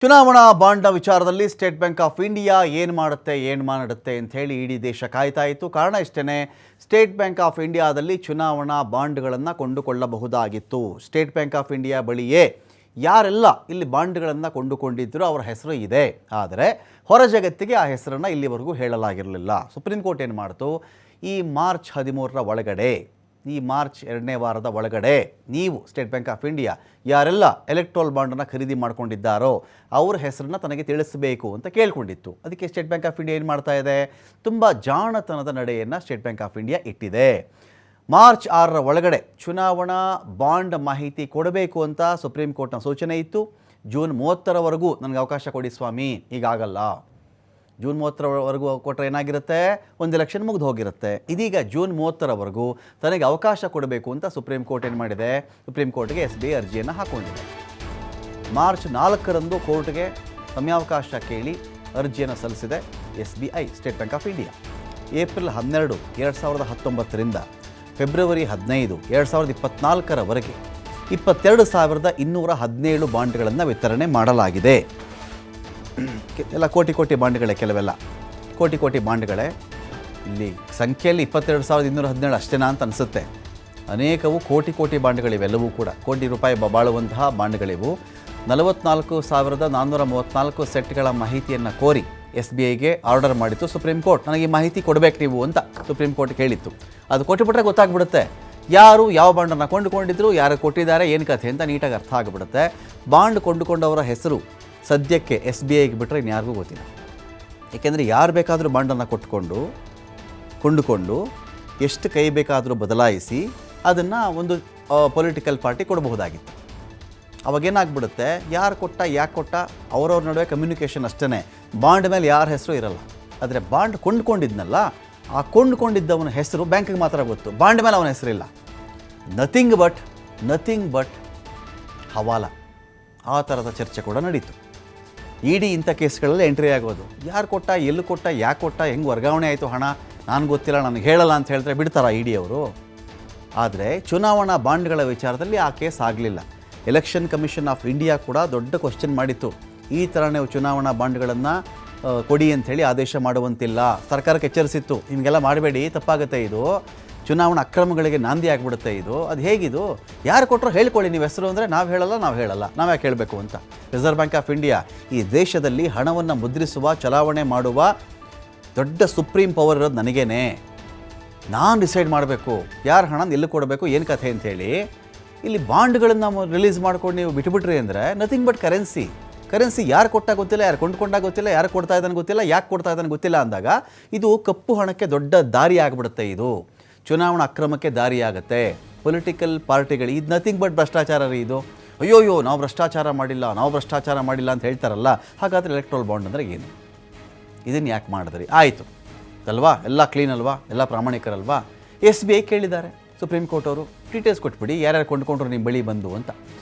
ಚುನಾವಣಾ ಬಾಂಡ್ನ ವಿಚಾರದಲ್ಲಿ ಸ್ಟೇಟ್ ಬ್ಯಾಂಕ್ ಆಫ್ ಇಂಡಿಯಾ ಏನು ಮಾಡುತ್ತೆ ಅಂತ ಹೇಳಿ ಇಡೀ ದೇಶ ಕಾಯ್ತಾ ಇತ್ತು. ಕಾರಣ ಇಷ್ಟೇ, ಸ್ಟೇಟ್ ಬ್ಯಾಂಕ್ ಆಫ್ ಇಂಡಿಯಾದಲ್ಲಿ ಚುನಾವಣಾ ಬಾಂಡ್ಗಳನ್ನು ಕೊಂಡುಕೊಳ್ಳಬಹುದಾಗಿತ್ತು. ಸ್ಟೇಟ್ ಬ್ಯಾಂಕ್ ಆಫ್ ಇಂಡಿಯಾ ಬಳಿಯೇ ಯಾರೆಲ್ಲ ಇಲ್ಲಿ ಬಾಂಡ್ಗಳನ್ನು ಕೊಂಡುಕೊಂಡಿದ್ದರೂ ಅವರ ಹೆಸರು ಇದೆ. ಆದರೆ ಹೊರ ಜಗತ್ತಿಗೆ ಆ ಹೆಸರನ್ನು ಇಲ್ಲಿವರೆಗೂ ಹೇಳಲಾಗಿರಲಿಲ್ಲ. ಸುಪ್ರೀಂ ಕೋರ್ಟ್ ಏನು ಮಾಡ್ತು, ಈ ಮಾರ್ಚ್ 13ರ ಒಳಗಡೆ, ಈ ಮಾರ್ಚ್ 2ನೇ ವಾರದ ಒಳಗಡೆ ನೀವು ಸ್ಟೇಟ್ ಬ್ಯಾಂಕ್ ಆಫ್ ಇಂಡಿಯಾ ಯಾರೆಲ್ಲ ಎಲೆಕ್ಟ್ರಲ್ ಬಾಂಡನ್ನು ಖರೀದಿ ಮಾಡ್ಕೊಂಡಿದ್ದಾರೋ ಅವ್ರ ಹೆಸರನ್ನ ತನಗೆ ತಿಳಿಸಬೇಕು ಅಂತ ಕೇಳ್ಕೊಂಡಿತ್ತು. ಅದಕ್ಕೆ ಸ್ಟೇಟ್ ಬ್ಯಾಂಕ್ ಆಫ್ ಇಂಡಿಯಾ ಏನು ಮಾಡ್ತಾ ಇದೆ, ತುಂಬ ಜಾಣತನದ ನಡೆಯನ್ನು ಸ್ಟೇಟ್ ಬ್ಯಾಂಕ್ ಆಫ್ ಇಂಡಿಯಾ ಇಟ್ಟಿದೆ. ಮಾರ್ಚ್ 6ರ ಒಳಗಡೆ ಚುನಾವಣಾ ಬಾಂಡ್ ಮಾಹಿತಿ ಕೊಡಬೇಕು ಅಂತ ಸುಪ್ರೀಂ ಕೋರ್ಟ್ನ ಸೂಚನೆ ಇತ್ತು. ಜೂನ್ 30ರವರೆಗೂ ನನಗೆ ಅವಕಾಶ ಕೊಡಿ ಸ್ವಾಮಿ, ಈಗಾಗಲ್ಲ. ಜೂನ್ 30ರವರೆಗೂ ಕೊಟ್ಟರೆ ಏನಾಗಿರುತ್ತೆ, ಒಂದು ಎಲೆಕ್ಷನ್ ಮುಗಿದು ಹೋಗಿರುತ್ತೆ. ಇದೀಗ ಜೂನ್ 30ರವರೆಗೂ ತನಗೆ ಅವಕಾಶ ಕೊಡಬೇಕು ಅಂತ ಸುಪ್ರೀಂ ಕೋರ್ಟ್ ಏನು ಮಾಡಿದೆ, ಸುಪ್ರೀಂ ಕೋರ್ಟ್ಗೆ SBI ಅರ್ಜಿಯನ್ನು ಹಾಕ್ಕೊಂಡಿದೆ. ಮಾರ್ಚ್ 4ರಂದು ಕೋರ್ಟ್ಗೆ ಸಮಯಾವಕಾಶ ಕೇಳಿ ಅರ್ಜಿಯನ್ನು ಸಲ್ಲಿಸಿದೆ SBI, state bank of India. April 12, 2019ರಿಂದ ಫೆಬ್ರವರಿ 15, 2024ರವರೆಗೆ 22,217 ಬಾಂಡ್ಗಳನ್ನು ವಿತರಣೆ ಮಾಡಲಾಗಿದೆ. ಎಲ್ಲ ಕೋಟಿ ಬಾಂಡ್ಗಳೇ, ಕೆಲವೆಲ್ಲ ಕೋಟಿ ಬಾಂಡ್ಗಳೇ. ಇಲ್ಲಿ ಸಂಖ್ಯೆಯಲ್ಲಿ 22,217 ಅಷ್ಟೇನಾ ಅಂತ ಅನಿಸುತ್ತೆ. ಅನೇಕವು ಕೋಟಿ ಬಾಂಡ್ಗಳಿವೆಲ್ಲವೂ ಕೂಡ ಕೋಟಿ ರೂಪಾಯಿ ಬಾಳುವಂತಹ ಬಾಂಡ್ಗಳಿವು. 44,434 ಸೆಟ್ಗಳ ಮಾಹಿತಿಯನ್ನು ಕೋರಿ SBIಗೆ ಆರ್ಡರ್ ಮಾಡಿತ್ತು ಸುಪ್ರೀಂ ಕೋರ್ಟ್. ನನಗೆ ಈ ಮಾಹಿತಿ ಕೊಡಬೇಕು ನೀವು ಅಂತ ಸುಪ್ರೀಂ ಕೋರ್ಟ್ ಕೇಳಿತ್ತು. ಅದು ಕೊಟ್ಟುಬಿಟ್ರೆ ಗೊತ್ತಾಗ್ಬಿಡುತ್ತೆ ಯಾರು ಯಾವ ಬಾಂಡನ್ನು ಕೊಂಡುಕೊಂಡಿದ್ರು, ಯಾರು ಕೊಟ್ಟಿದ್ದಾರೆ, ಏನು ಕಥೆ ಅಂತ ನೀಟಾಗಿ ಅರ್ಥ ಆಗಿಬಿಡುತ್ತೆ. ಬಾಂಡ್ ಕೊಂಡುಕೊಂಡವರ ಹೆಸರು ಸದ್ಯಕ್ಕೆ SBIಗೆ ಬಿಟ್ಟರೆ ಇನ್ಯಾರಿಗೂ ಗೊತ್ತಿಲ್ಲ. ಏಕೆಂದರೆ ಯಾರು ಬೇಕಾದರೂ ಬಾಂಡನ್ನು ಕೊಂಡುಕೊಂಡು ಎಷ್ಟು ಕೈ ಬೇಕಾದರೂ ಬದಲಾಯಿಸಿ ಅದನ್ನು ಒಂದು ಪೊಲಿಟಿಕಲ್ ಪಾರ್ಟಿ ಕೊಡಬಹುದಾಗಿತ್ತು. ಅವಾಗೇನಾಗ್ಬಿಡುತ್ತೆ, ಯಾರು ಕೊಟ್ಟ, ಯಾಕೆ ಕೊಟ್ಟ, ಅವರವ್ರ ನಡುವೆ ಕಮ್ಯುನಿಕೇಷನ್ ಅಷ್ಟೇ. ಬಾಂಡ್ ಮೇಲೆ ಯಾರ ಹೆಸರು ಇರಲ್ಲ. ಆದರೆ ಬಾಂಡ್ ಕೊಂಡುಕೊಂಡಿದ್ನಲ್ಲ, ಆ ಕೊಂಡುಕೊಂಡಿದ್ದವನ ಹೆಸರು ಬ್ಯಾಂಕಿಗೆ ಮಾತ್ರ ಗೊತ್ತು, ಬಾಂಡ್ ಮೇಲೆ ಅವನ ಹೆಸರಿಲ್ಲ. Nothing but hawala. ಆ ಥರದ ಚರ್ಚೆ ಕೂಡ ನಡೀತು. ಇಡಿ ಇಂಥ ಕೇಸ್ಗಳಲ್ಲಿ ಎಂಟ್ರಿ ಆಗೋದು. ಯಾರು ಕೊಟ್ಟ, ಎಲ್ಲಿ ಕೊಟ್ಟ, ಯಾಕೆ ಕೊಟ್ಟ, ಹೆಂಗೆ ವರ್ಗಾವಣೆ ಆಯಿತು ಹಣ, ನನಗೆ ಗೊತ್ತಿಲ್ಲ, ನನಗೆ ಹೇಳಲ್ಲ ಅಂತ ಹೇಳ್ತಾರೆ ಬಿಡ್ತಾರಾ ಇಡಿ ಅವರು? ಆದರೆ ಚುನಾವಣಾ ಬಾಂಡ್ಗಳ ವಿಚಾರದಲ್ಲಿ ಆ ಕೇಸ್ ಆಗಲಿಲ್ಲ. ಎಲೆಕ್ಷನ್ ಕಮಿಷನ್ ಆಫ್ ಇಂಡಿಯಾ ಕೂಡ ದೊಡ್ಡ ಕ್ವಶನ್ ಮಾಡಿತ್ತು. ಈ ಥರ ನೀವು ಚುನಾವಣಾ ಬಾಂಡ್ಗಳನ್ನು ಕೊಡಿ ಅಂಥೇಳಿ ಆದೇಶ ಮಾಡುವಂತಿಲ್ಲ. ಸರ್ಕಾರಕ್ಕೆ ಎಚ್ಚರಿಸಿತ್ತು, ನಿಮಗೆಲ್ಲ ಮಾಡಬೇಡಿ, ತಪ್ಪಾಗುತ್ತೆ, ಇದು ಚುನಾವಣಾ ಅಕ್ರಮಗಳಿಗೆ ನಾಂದಿ ಆಗಿಬಿಡುತ್ತೆ, ಇದು ಅದು ಹೇಗಿದು, ಯಾರು ಕೊಟ್ಟರು ಹೇಳ್ಕೊಳ್ಳಿ ನೀವು ಹೆಸರು ಅಂದರೆ ನಾವು ಹೇಳಲ್ಲ ನಾವು ಯಾಕೆ ಹೇಳಬೇಕು ಅಂತ. ರಿಸರ್ವ್ ಬ್ಯಾಂಕ್ ಆಫ್ ಇಂಡಿಯಾ ಈ ದೇಶದಲ್ಲಿ ಹಣವನ್ನು ಮುದ್ರಿಸುವ, ಚಲಾವಣೆ ಮಾಡುವ ದೊಡ್ಡ ಸುಪ್ರೀಂ ಪವರ್ ಇರೋದು ನನಗೇನೆ. ನಾನು ಡಿಸೈಡ್ ಮಾಡಬೇಕು ಯಾರು ಹಣ ಎಲ್ಲಿ ಕೊಡಬೇಕು, ಏನು ಕಥೆ ಅಂಥೇಳಿ. ಇಲ್ಲಿ ಬಾಂಡ್ಗಳನ್ನು ರಿಲೀಸ್ ಮಾಡ್ಕೊಂಡು ನೀವು ಬಿಟ್ಟುಬಿಟ್ರಿ ಅಂದರೆ ನಥಿಂಗ್ ಬಟ್ ಕರೆನ್ಸಿ ಯಾರು ಕೊಟ್ಟಾಗ ಗೊತ್ತಿಲ್ಲ, ಯಾರು ಕೊಂಡುಕೊಂಡಾಗ ಗೊತ್ತಿಲ್ಲ, ಯಾರು ಕೊಡ್ತಾ ಇದ್ದಾನೆ ಗೊತ್ತಿಲ್ಲ, ಯಾಕೆ ಕೊಡ್ತಾ ಇದ್ದಾನೆ ಗೊತ್ತಿಲ್ಲ ಅಂದಾಗ ಇದು ಕಪ್ಪು ಹಣಕ್ಕೆ ದೊಡ್ಡ ದಾರಿ ಆಗಿಬಿಡುತ್ತೆ. ಇದು ಚುನಾವಣಾ ಅಕ್ರಮಕ್ಕೆ ದಾರಿಯಾಗುತ್ತೆ. ಪೊಲಿಟಿಕಲ್ ಪಾರ್ಟಿಗಳು ಇದು ನಥಿಂಗ್ ಬಟ್ ಭ್ರಷ್ಟಾಚಾರ ರೀ ಇದು. ಅಯ್ಯೋ ನಾವು ಭ್ರಷ್ಟಾಚಾರ ಮಾಡಿಲ್ಲ ಅಂತ ಹೇಳ್ತಾರಲ್ಲ. ಹಾಗಾದರೆ ಎಲೆಕ್ಟ್ರಲ್ ಬಾಂಡ್ ಅಂದರೆ ಏನು, ಇದನ್ನು ಯಾಕೆ ಮಾಡಿದ್ರಿ? ಆಯಿತು ಅಲ್ವಾ, ಎಲ್ಲ ಕ್ಲೀನ್ ಅಲ್ವಾ, ಎಲ್ಲ ಪ್ರಾಮಾಣಿಕರಲ್ವಾ? SBI ಕೇಳಿದ್ದಾರೆ ಸುಪ್ರೀಂ ಕೋರ್ಟ್ ಅವರು, ಡೀಟೇಲ್ಸ್ ಕೊಟ್ಬಿಡಿ ಯಾರ್ಯಾರು ಕೊಂಡುಕೊಂಡ್ರು ನಿಮ್ಮ ಬಳಿ ಬಂದು ಅಂತ.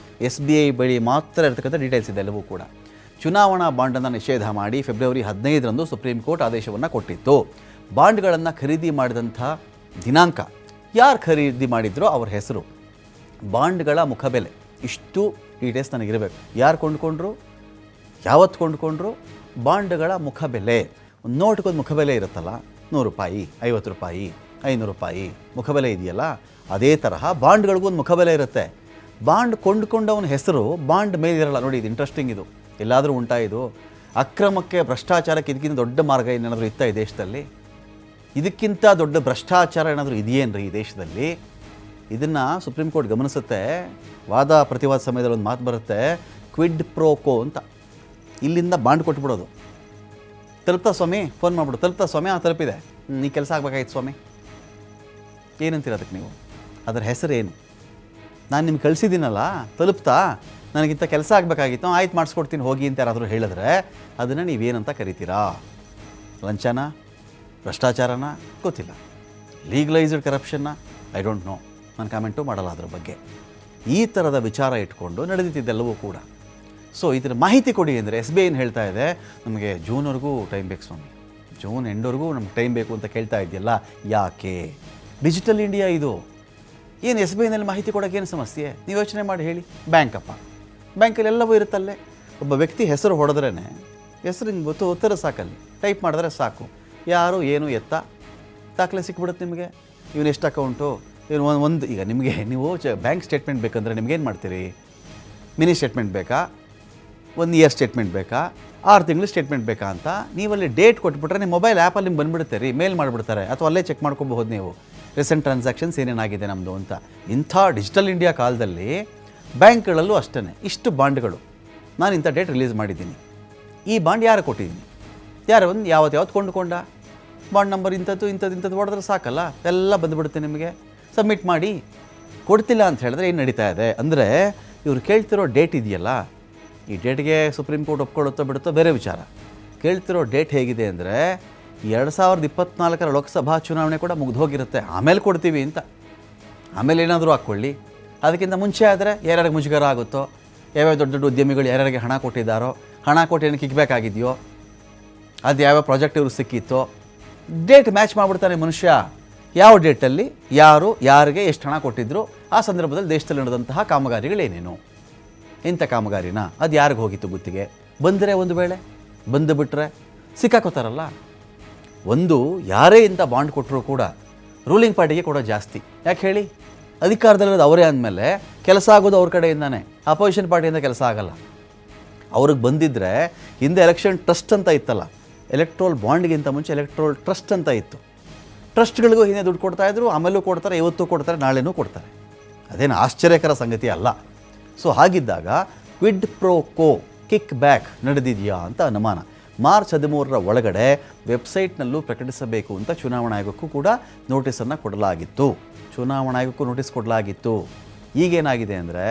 SBI ಬಳಿ ಮಾತ್ರ ಇರತಕ್ಕಂಥ ಡೀಟೇಲ್ಸ್ ಇದೆ ಎಲ್ಲವೂ ಕೂಡ. ಚುನಾವಣಾ ಬಾಂಡನ್ನು ನಿಷೇಧ ಮಾಡಿ ಫೆಬ್ರವರಿ 15ರಂದು ಸುಪ್ರೀಂ ಕೋರ್ಟ್ ಆದೇಶವನ್ನು ಕೊಟ್ಟಿತ್ತು. ಬಾಂಡ್ಗಳನ್ನು ಖರೀದಿ ಮಾಡಿದಂಥ ದಿನಾಂಕ, ಯಾರು ಖರೀದಿ ಮಾಡಿದ್ರೋ ಅವ್ರ ಹೆಸರು, ಬಾಂಡ್ಗಳ ಮುಖಬೆಲೆ, ಇಷ್ಟು ಡೀಟೇಲ್ಸ್ ನನಗಿರಬೇಕು. ಯಾರು ಕೊಂಡುಕೊಂಡ್ರು, ಯಾವತ್ತು ಕೊಂಡುಕೊಂಡ್ರು, ಬಾಂಡ್ಗಳ ಮುಖಬೆಲೆ. ಒಂದು ನೋಟ್ಗೊಂದು ಮುಖಬೆಲೆ ಇರುತ್ತಲ್ಲ, 100 ರೂಪಾಯಿ, 50 ರೂಪಾಯಿ, 500 ರೂಪಾಯಿ ಮುಖಬೆಲೆ ಇದೆಯಲ್ಲ, ಅದೇ ತರಹ ಬಾಂಡ್ಗಳಿಗೊಂದು ಮುಖಬೆಲೆ ಇರುತ್ತೆ. ಬಾಂಡ್ ಕೊಂಡುಕೊಂಡವನ ಹೆಸರು ಬಾಂಡ್ ಮೇಲಿರಲ್ಲ. ನೋಡಿ, ಇದು ಇಂಟ್ರೆಸ್ಟಿಂಗ್. ಇದು ಎಲ್ಲಾದರೂ ಉಂಟಾ? ಇದು ಅಕ್ರಮಕ್ಕೆ, ಭ್ರಷ್ಟಾಚಾರಕ್ಕೆ ಇದಕ್ಕಿಂತ ದೊಡ್ಡ ಮಾರ್ಗ ಏನಾದರೂ ಇತ್ತಾ ಈ ದೇಶದಲ್ಲಿ? ಇದಕ್ಕಿಂತ ದೊಡ್ಡ ಭ್ರಷ್ಟಾಚಾರ ಏನಾದರೂ ಇದೆಯೇನ್ರಿ ಈ ದೇಶದಲ್ಲಿ? ಇದನ್ನು ಸುಪ್ರೀಂ ಕೋರ್ಟ್ ಗಮನಿಸುತ್ತೆ. ವಾದ ಪ್ರತಿವಾದ ಸಮಯದಲ್ಲಿ ಒಂದು ಮಾತು ಬರುತ್ತೆ, ಕ್ವಿಡ್ ಪ್ರೋ ಕೋ ಅಂತ. ಇಲ್ಲಿಂದ ಬಾಂಡ್ ಕೊಟ್ಬಿಡೋದು. ತಲುಪ್ತಾ ಸ್ವಾಮಿ, ಫೋನ್ ಮಾಡಿಬಿಡು, ತಲುಪ್ತಾ ಸ್ವಾಮಿ, ತಲುಪಿದೆ, ನೀ ಕೆಲಸ ಆಗಬೇಕಾಗಿತ್ತು ಸ್ವಾಮಿ, ಏನಂತೀರ ಅದಕ್ಕೆ ನೀವು? ಅದರ ಹೆಸರೇನು? ನಾನು ನಿಮ್ಗೆ ಕಳಿಸಿದ್ದೀನಲ್ಲ, ತಲುಪ್ತಾ, ನನಗಿಂತ ಕೆಲಸ ಆಗಬೇಕಾಗಿತ್ತು, ಆಯ್ತು ಮಾಡಿಸ್ಕೊಡ್ತೀನಿ ಹೋಗಿ ಅಂತ ಯಾರಾದರೂ ಹೇಳಿದ್ರೆ ಅದನ್ನು ನೀವೇನಂತ ಕರಿತೀರಾ? ಲಂಚನ, ಭ್ರಷ್ಟಾಚಾರನ? ಗೊತ್ತಿಲ್ಲ. ಲೀಗಲೈಸ್ಡ್ ಕರಪ್ಷನ್ನ? I don't know. ನಾನು ಕಾಮೆಂಟು ಮಾಡಲ್ಲ ಅದ್ರ ಬಗ್ಗೆ. ಈ ಥರದ ವಿಚಾರ ಇಟ್ಕೊಂಡು ನಡೆದಿದ್ದೆಲ್ಲವೂ ಕೂಡ. ಸೊ ಇದರ ಮಾಹಿತಿ ಕೊಡಿ ಅಂದರೆ SBI ಏನು ಹೇಳ್ತಾ ಇದೆ, ನಮಗೆ ಜೂನ್ವರೆಗೂ ಟೈಮ್ ಬೇಕು ಸ್ವಾಮಿ, ಜೂನ್ ಎಂಡ್ವರೆಗೂ ನಮ್ಗೆ ಟೈಮ್ ಬೇಕು ಅಂತ ಕೇಳ್ತಾ ಇದೆಯಲ್ಲ. ಯಾಕೆ? ಡಿಜಿಟಲ್ ಇಂಡಿಯಾ ಇದು. ಏನು SBIನಲ್ಲಿ ಮಾಹಿತಿ ಕೊಡೋಕ್ಕೇನು ಸಮಸ್ಯೆ? ನೀವು ಯೋಚನೆ ಮಾಡಿ ಹೇಳಿ. ಬ್ಯಾಂಕಲ್ಲಿ ಎಲ್ಲವೂ ಇರುತ್ತಲ್ಲೇ. ಒಬ್ಬ ವ್ಯಕ್ತಿ ಹೆಸರು ಹೊಡೆದ್ರೇ ಹೆಸರು ಹಿಂಗೆ ಗೊತ್ತು ಉತ್ತರ ಸಾಕಲ್ಲಿ ಟೈಪ್ ಮಾಡಿದ್ರೆ ಸಾಕು, ಯಾರು ಏನು ಎತ್ತ ದಾಖಲೆ ಸಿಕ್ಬಿಡುತ್ತೆ ನಿಮಗೆ. ಇವನು ಎಷ್ಟು ಅಕೌಂಟು, ಇವನು ಒಂದು ಈಗ ನಿಮಗೆ ನೀವು ಬ್ಯಾಂಕ್ ಸ್ಟೇಟ್ಮೆಂಟ್ ಬೇಕಂದರೆ ನಿಮ್ಗೇನು ಮಾಡ್ತೀರಿ, ಮಿನಿ ಸ್ಟೇಟ್ಮೆಂಟ್ ಬೇಕಾ, 1 ಇಯರ್ ಸ್ಟೇಟ್ಮೆಂಟ್ ಬೇಕಾ, 6 ತಿಂಗಳು ಸ್ಟೇಟ್ಮೆಂಟ್ ಬೇಕಾ ಅಂತ ನೀವಲ್ಲಿ ಡೇಟ್ ಕೊಟ್ಬಿಟ್ರೆ ನಿಮ್ಮ ಮೊಬೈಲ್ ಆ್ಯಪಲ್ಲಿ ನಿಮ್ಗೆ ಬಂದುಬಿಡುತ್ತೆ ರೀ, ಮೇಲ್ ಮಾಡಿಬಿಡ್ತಾರೆ, ಅಥವಾ ಅಲ್ಲೇ ಚೆಕ್ ಮಾಡ್ಕೊಬಹುದು ನೀವು ರೀಸೆಂಟ್ ಟ್ರಾನ್ಸಾಕ್ಷನ್ಸ್ ಏನೇನಾಗಿದೆ ನಮ್ಮದು ಅಂತ. ಇಂಥ ಡಿಜಿಟಲ್ ಇಂಡಿಯಾ ಕಾಲದಲ್ಲಿ ಬ್ಯಾಂಕ್ಗಳಲ್ಲೂ ಅಷ್ಟೇ ಇಷ್ಟು ಬಾಂಡ್ಗಳು, ನಾನು ಇಂಥ ಡೇಟ್ ರಿಲೀಸ್ ಮಾಡಿದ್ದೀನಿ, ಈ ಬಾಂಡ್ ಯಾರು ಕೊಟ್ಟಿದ್ದೀನಿ, ಒಂದು ಯಾವತ್ತು ಕೊಂಡುಕೊಂಡ, ಬಾಂಡ್ ನಂಬರ್ ಇಂಥದ್ದು ಹೊಡೆದ್ರೆ ಸಾಕಲ್ಲ, ಎಲ್ಲ ಬಂದುಬಿಡುತ್ತೆ ನಿಮಗೆ. ಸಬ್ಮಿಟ್ ಮಾಡಿ. ಕೊಡ್ತಿಲ್ಲ ಅಂತ ಹೇಳಿದ್ರೆ ಏನು ನಡೀತಾ ಇದೆ ಅಂದರೆ, ಇವ್ರು ಕೇಳ್ತಿರೋ ಡೇಟ್ ಇದೆಯಲ್ಲ, ಈ ಡೇಟ್ಗೆ ಸುಪ್ರೀಂ ಕೋರ್ಟ್ ಒಪ್ಕೊಳ್ಳುತ್ತೋ ಬಿಡುತ್ತೋ ಬೇರೆ ವಿಚಾರ. ಕೇಳ್ತಿರೋ ಡೇಟ್ ಹೇಗಿದೆ ಅಂದರೆ 2024 ಲೋಕಸಭಾ ಚುನಾವಣೆ ಕೂಡ ಮುಗಿದು ಹೋಗಿರುತ್ತೆ, ಆಮೇಲೆ ಕೊಡ್ತೀವಿ ಅಂತ. ಆಮೇಲೆ ಏನಾದರೂ ಹಾಕ್ಕೊಳ್ಳಿ, ಅದಕ್ಕಿಂತ ಮುಂಚೆ ಆದರೆ ಯಾರ್ಯಾರಿಗೆ ಮುಜುಗರ ಆಗುತ್ತೋ, ಯಾವ್ಯಾವ ದೊಡ್ಡ ದೊಡ್ಡ ಉದ್ಯಮಿಗಳು ಯಾರ್ಯಾರಿಗೆ ಹಣ ಕೊಟ್ಟಿದ್ದಾರೋ, ಹಣ ಕೊಟ್ಟು ಏನು ಕಿಕ್ಬೇಕಾಗಿದೆಯೋ, ಅದು ಯಾವ್ಯಾವ ಪ್ರಾಜೆಕ್ಟ್ ಇವ್ರು ಸಿಕ್ಕಿತ್ತೋ, ಡೇಟ್ ಮ್ಯಾಚ್ ಮಾಡಿಬಿಡ್ತಾನೆ ಮನುಷ್ಯ. ಯಾವ ಡೇಟಲ್ಲಿ ಯಾರು ಯಾರಿಗೆ ಎಷ್ಟು ಹಣ ಕೊಟ್ಟಿದ್ರು, ಆ ಸಂದರ್ಭದಲ್ಲಿ ದೇಶದಲ್ಲಿ ನಡೆದಂತಹ ಕಾಮಗಾರಿಗಳೇನೇನು, ಇಂಥ ಕಾಮಗಾರಿನ ಅದು ಯಾರಿಗೆ ಹೋಗಿತ್ತು ಗುತ್ತಿಗೆ, ಬಂದರೆ ಒಂದು ವೇಳೆ ಬಂದು ಬಿಟ್ಟರೆ ಸಿಕ್ಕಾಕೋತಾರಲ್ಲ. ಒಂದು ಯಾರೇ ಇಂಥ ಬಾಂಡ್ ಕೊಟ್ಟರು ಕೂಡ ರೂಲಿಂಗ್ ಪಾರ್ಟಿಗೆ ಕೊಡೋ ಜಾಸ್ತಿ. ಯಾಕೆ ಹೇಳಿ, ಅಧಿಕಾರದಲ್ಲಿರೋದು ಅವರೇ ಅಂದಮೇಲೆ ಕೆಲಸ ಆಗೋದು ಅವ್ರ ಕಡೆಯಿಂದಾನೆ, ಅಪೋಸಿಷನ್ ಪಾರ್ಟಿಯಿಂದ ಕೆಲಸ ಆಗಲ್ಲ. ಅವ್ರಿಗೆ ಬಂದಿದ್ದರೆ ಹಿಂದೆ ಎಲೆಕ್ಷನ್ ಟ್ರಸ್ಟ್ ಅಂತ ಇತ್ತಲ್ಲ, ಎಲೆಕ್ಟ್ರೋಲ್ ಬಾಂಡ್ಗಿಂತ ಮುಂಚೆ ಎಲೆಕ್ಟ್ರೋಲ್ ಟ್ರಸ್ಟ್ ಅಂತ ಇತ್ತು. ಟ್ರಸ್ಟ್ಗಳಿಗೂ ಹಿಂದೆ ದುಡ್ಡು ಕೊಡ್ತಾಯಿದ್ರು, ಆಮೇಲೂ ಕೊಡ್ತಾರೆ, ಇವತ್ತು ಕೊಡ್ತಾರೆ, ನಾಳೆನೂ ಕೊಡ್ತಾರೆ. ಅದೇನು ಆಶ್ಚರ್ಯಕರ ಸಂಗತಿ ಅಲ್ಲ. ಸೊ ಹಾಗಿದ್ದಾಗ ಕ್ವಿಡ್ ಪ್ರೋ ಕೋ ಕಿಕ್ ಬ್ಯಾಕ್ ನಡೆದಿದೆಯಾ ಅಂತ ಅನುಮಾನ. ಮಾರ್ಚ್ 13ರ ಒಳಗಡೆ ವೆಬ್ಸೈಟ್ನಲ್ಲೂ ಪ್ರಕಟಿಸಬೇಕು ಅಂತ ಚುನಾವಣಾ ಆಯೋಗಕ್ಕೂ ಕೂಡ ನೋಟಿಸನ್ನು ಕೊಡಲಾಗಿತ್ತು. ಚುನಾವಣಾ ಆಯೋಗಕ್ಕೂ ನೋಟಿಸ್ ಕೊಡಲಾಗಿತ್ತು. ಈಗೇನಾಗಿದೆ ಅಂದರೆ,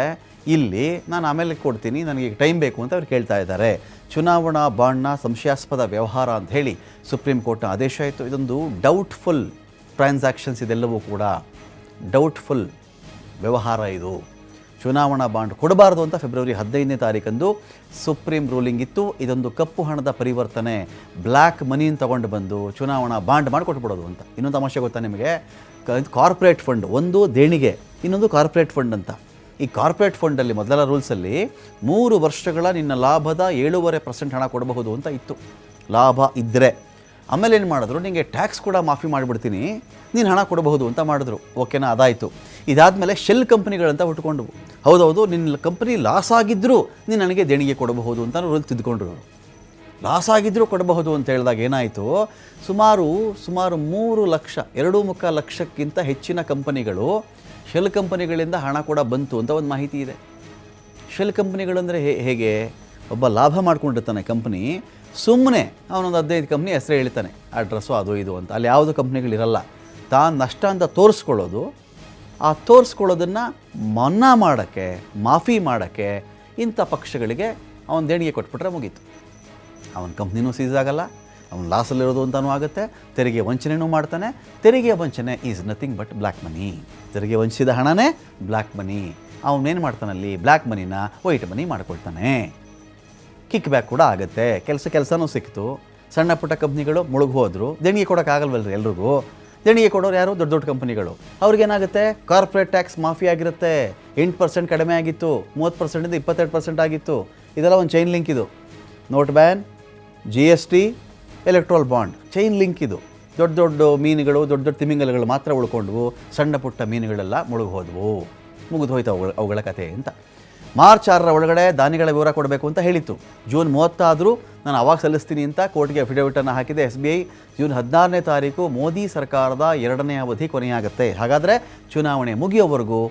ಇಲ್ಲಿ ನಾನು ಆಮೇಲೆ ಕೊಡ್ತೀನಿ, ನನಗೆ ಟೈಮ್ ಬೇಕು ಅಂತ ಅವ್ರು ಕೇಳ್ತಾ ಇದ್ದಾರೆ. ಚುನಾವಣಾ ಬಾಂಡ್ನ ಸಂಶಯಾಸ್ಪದ ವ್ಯವಹಾರ ಅಂತ ಹೇಳಿ ಸುಪ್ರೀಂ ಕೋರ್ಟ್ನ ಆದೇಶ ಆಯಿತು. ಇದೊಂದು ಡೌಟ್ಫುಲ್ ಟ್ರಾನ್ಸಾಕ್ಷನ್ಸ್, ಇದೆಲ್ಲವೂ ಕೂಡ ಡೌಟ್ಫುಲ್ ವ್ಯವಹಾರ. ಇದು ಚುನಾವಣಾ ಬಾಂಡ್ ಕೊಡಬಾರ್ದು ಅಂತ ಫೆಬ್ರವರಿ 15ನೇ ತಾರೀಕಂದು ಸುಪ್ರೀಂ ರೂಲಿಂಗ್ ಇತ್ತು. ಇದೊಂದು ಕಪ್ಪು ಹಣದ ಪರಿವರ್ತನೆ, ಬ್ಲ್ಯಾಕ್ ಮನಿಯನ್ನು ತೊಗೊಂಡು ಬಂದು ಚುನಾವಣಾ ಬಾಂಡ್ ಮಾಡಿಕೊಟ್ಬಿಡೋದು ಅಂತ. ಇನ್ನೊಂದು ತಮಾಷೆ ಗೊತ್ತಾ ನಿಮಗೆ, ಕಾರ್ಪೊರೇಟ್ ಫಂಡ್, ಒಂದು ದೇಣಿಗೆ, ಇನ್ನೊಂದು ಕಾರ್ಪೊರೇಟ್ ಫಂಡ್ ಅಂತ. ಈ ಕಾರ್ಪೊರೇಟ್ ಫಂಡಲ್ಲಿ ಮೊದಲ ರೂಲ್ಸಲ್ಲಿ 3 ವರ್ಷಗಳ ನಿನ್ನ ಲಾಭದ 7.5% ಹಣ ಕೊಡಬಹುದು ಅಂತ ಇತ್ತು, ಲಾಭ ಇದ್ದರೆ. ಆಮೇಲೆ ಏನು ಮಾಡಿದ್ರು, ನಿಮಗೆ ಟ್ಯಾಕ್ಸ್ ಕೂಡ ಮಾಫಿ ಮಾಡಿಬಿಡ್ತೀನಿ, ನೀನು ಹಣ ಕೊಡಬಹುದು ಅಂತ ಮಾಡಿದ್ರು. ಓಕೆನಾ, ಅದಾಯಿತು. ಇದಾದಮೇಲೆ ಶೆಲ್ ಕಂಪ್ನಿಗಳಂತ ಹುಟ್ಕೊಂಡವು. ಹೌದೌದು, ನಿನ್ನ ಕಂಪ್ನಿ ಲಾಸ್ ಆಗಿದ್ದರೂ ನೀನು ನನಗೆ ದೇಣಿಗೆ ಕೊಡಬಹುದು ಅಂತ ರೂಲ್ ತಿದ್ದುಕೊಂಡ್ರು. ಲಾಸ್ ಆಗಿದ್ದರೂ ಕೊಡಬಹುದು ಅಂತ ಹೇಳಿದಾಗ ಏನಾಯಿತು, ಸುಮಾರು 3 ಲಕ್ಷ, 2.25 ಲಕ್ಷಕ್ಕಿಂತ ಹೆಚ್ಚಿನ ಕಂಪನಿಗಳು ಶೆಲ್ ಕಂಪನಿಗಳಿಂದ ಹಣ ಕೂಡ ಬಂತು ಅಂತ ಒಂದು ಮಾಹಿತಿ ಇದೆ. ಶೆಲ್ ಕಂಪನಿಗಳಂದರೆ ಹೇಗೆ, ಒಬ್ಬ ಲಾಭ ಮಾಡ್ಕೊಂಡಿರ್ತಾನೆ ಕಂಪ್ನಿ, ಸುಮ್ಮನೆ ಅವನೊಂದು 15 ಕಂಪ್ನಿ ಹೆಸರು ಹೇಳ್ತಾನೆ, ಅಡ್ರೆಸ್ಸು ಅದು ಇದು ಅಂತ. ಅಲ್ಲಿ ಯಾವುದು ಕಂಪ್ನಿಗಳಿರಲ್ಲ. ತಾನು ನಷ್ಟ ಅಂತ ತೋರಿಸ್ಕೊಳ್ಳೋದು, ಆ ತೋರಿಸ್ಕೊಳ್ಳೋದನ್ನು ಮನ್ನಾ ಮಾಡೋಕ್ಕೆ, ಮಾಫಿ ಮಾಡೋಕ್ಕೆ ಇಂಥ ಪಕ್ಷಗಳಿಗೆ ಅವನ ದೇಣಿಗೆ ಕೊಟ್ಬಿಟ್ರೆ ಮುಗೀತು. ಅವನ ಕಂಪ್ನಿನೂ ಸೀಸ್ ಆಗಲ್ಲ, ಅವನು ಲಾಸಲ್ಲಿರೋದು ಅಂತಲೂ ಆಗುತ್ತೆ, ತೆರಿಗೆ ವಂಚನೆಯೂ ಮಾಡ್ತಾನೆ. ತೆರಿಗೆ ವಂಚನೆ is nothing but black money. ತೆರಿಗೆ ವಂಚಿಸಿದ ಹಣನೇ ಬ್ಲ್ಯಾಕ್ ಮನಿ. ಅವನೇನು ಮಾಡ್ತಾನಲ್ಲಿ, ಬ್ಲ್ಯಾಕ್ ಮನಿನ ವೈಟ್ ಮನಿ ಮಾಡ್ಕೊಳ್ತಾನೆ. ಕಿಕ್ ಬ್ಯಾಕ್ ಕೂಡ ಆಗುತ್ತೆ. ಕೆಲಸನೂ ಸಿಕ್ತು. ಸಣ್ಣ ಪುಟ್ಟ ಕಂಪ್ನಿಗಳು ಮುಳುಗಿ ಹೋದರು, ದೇಣಿಗೆ ಕೊಡೋಕ್ಕಾಗಲ್ವಲ್ರಿ ಎಲ್ರಿಗೂ. ದೇಣಿಗೆ ಕೊಡೋರು ಯಾರು, ದೊಡ್ಡ ದೊಡ್ಡ ಕಂಪ್ನಿಗಳು. ಅವ್ರಿಗೇನಾಗುತ್ತೆ, ಕಾರ್ಪೊರೇಟ್ ಟ್ಯಾಕ್ಸ್ ಮಾಫಿ ಆಗಿರುತ್ತೆ. 8% ಕಡಿಮೆ ಆಗಿತ್ತು, 30%ಇಂದ 22% ಆಗಿತ್ತು. ಇದೆಲ್ಲ ಒಂದು ಚೈನ್ ಲಿಂಕ್. ಇದು note ban, GST, electoral bond, chain link ಇದು. ದೊಡ್ಡ ದೊಡ್ಡ ಮೀನುಗಳು, ದೊಡ್ಡ ದೊಡ್ಡ ತಿಮಿಂಗಲಗಳು ಮಾತ್ರ ಉಳ್ಕೊಂಡ್ವು, ಸಣ್ಣ ಪುಟ್ಟ ಮೀನುಗಳೆಲ್ಲ ಮುಳುಗಿ ಹೋದವು. ಮುಗಿದು ಹೋಯ್ತು ಅವುಗಳ ಕಥೆ ಅಂತ. ಮಾರ್ಚ್ 6ರ ಒಳಗಡೆ ದಾನಿಗಳ ವಿವರ ಕೊಡಬೇಕು ಅಂತ ಹೇಳಿತ್ತು. ಜೂನ್ 30 ಆದರೂ ನಾನು ಅವಾಗ ಸಲ್ಲಿಸ್ತೀನಿ ಅಂತ ಕೋರ್ಟ್ಗೆ ಅಫಿಡವಿಟನ್ನು ಹಾಕಿದೆ SBI. ಜೂನ್ 16ನೇ ತಾರೀಕು ಮೋದಿ ಸರ್ಕಾರದ 2ನೇ ಅವಧಿ ಕೊನೆಯಾಗುತ್ತೆ. ಹಾಗಾದರೆ ಚುನಾವಣೆ ಮುಗಿಯೋವರೆಗೂ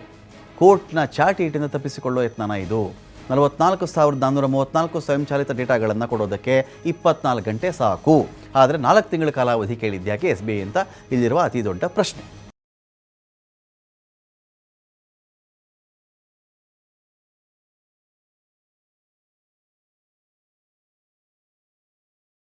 ಕೋರ್ಟ್ನ ಚಾಟಿಯಿಂದ ತಪ್ಪಿಸಿಕೊಳ್ಳೋ ಯತ್ನ ಇದು. 44,434 ಸ್ವಯಂಚಾಲಿತ ಡೇಟಾಗಳನ್ನು ಕೊಡೋದಕ್ಕೆ 24 ಗಂಟೆ ಸಾಕು. ಆದರೆ 4 ತಿಂಗಳ ಕಾಲಾವಧಿ ಕೇಳಿದ್ಯಾಕೆ SBI ಅಂತ ಇಲ್ಲಿರುವ ಅತಿ ದೊಡ್ಡ ಪ್ರಶ್ನೆ.